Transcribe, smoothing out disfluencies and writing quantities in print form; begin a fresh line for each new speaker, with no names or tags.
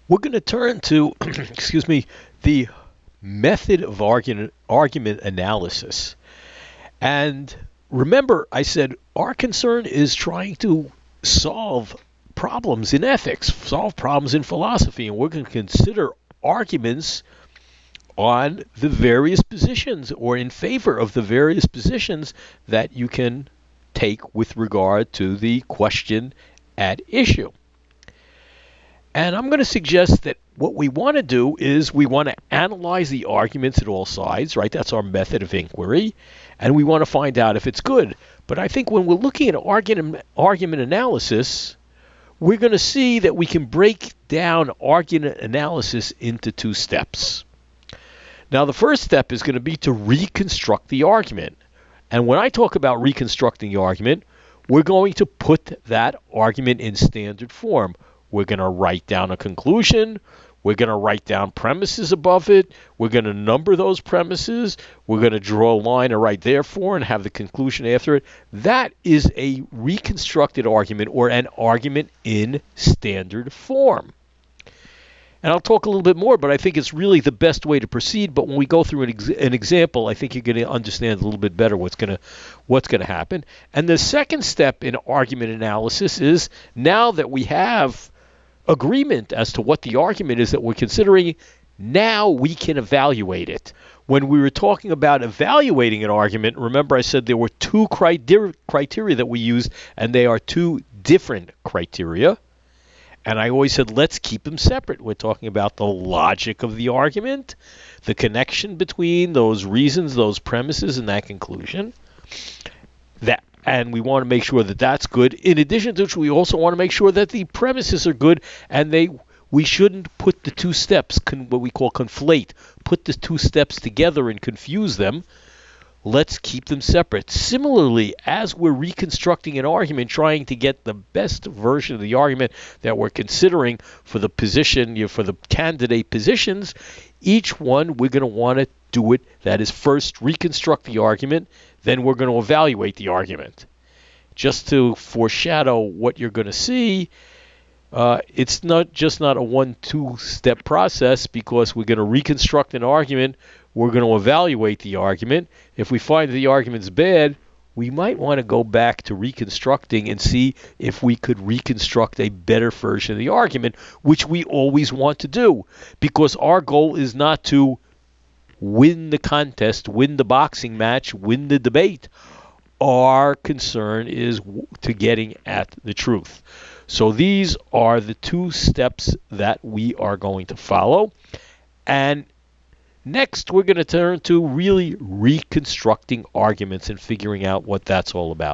We're going to turn to, excuse me, the method of argument analysis. And remember, I said our concern is trying to solve problems in ethics, solve problems in philosophy, and we're going to consider arguments on the various positions or in favor of the various positions that you can take with regard to the question at issue. And I'm going to suggest that what we want to do is we want to analyze the arguments at all sides, right? That's our method of inquiry. And we want to find out if it's good. But I think when we're looking at argument analysis, we're going to see that we can break down argument analysis into two steps. Now, the first step is going to be to reconstruct the argument. And when I talk about reconstructing the argument, we're going to put that argument in standard form. We're going to write down a conclusion. We're going to write down premises above it. We're going to number those premises. We're going to draw a line and write therefore and have the conclusion after it. That is a reconstructed argument or an argument in standard form. And I'll talk a little bit more, but I think it's really the best way to proceed. But when we go through an example, I think you're going to understand a little bit better what's going to happen. And the second step in argument analysis is now that we have agreement as to what the argument is that we're considering, now we can evaluate it. When we were talking about evaluating an argument, remember I said there were two criteria that we used, and they are two different criteria. And I always said, let's keep them separate. We're talking about the logic of the argument, the connection between those reasons, those premises, and that conclusion. And we want to make sure that that's good. In addition to which, we also want to make sure that the premises are good, and we shouldn't put the two steps, what we call conflate, put the two steps together and confuse them. Let's keep them separate. Similarly, as we're reconstructing an argument, trying to get the best version of the argument that we're considering for the position, for the candidate positions, each one we're going to want to do it. That is, first reconstruct the argument, then we're going to evaluate the argument. Just to foreshadow what you're going to see, it's not a 1-2 step process, because we're going to reconstruct an argument. We're going to evaluate the argument. If we find the argument's bad, we might want to go back to reconstructing and see if we could reconstruct a better version of the argument, which we always want to do, because our goal is not to win the contest, win the boxing match, win the debate. Our concern is to getting at the truth. So these are the two steps that we are going to follow. And next, we're going to turn to really reconstructing arguments and figuring out what that's all about.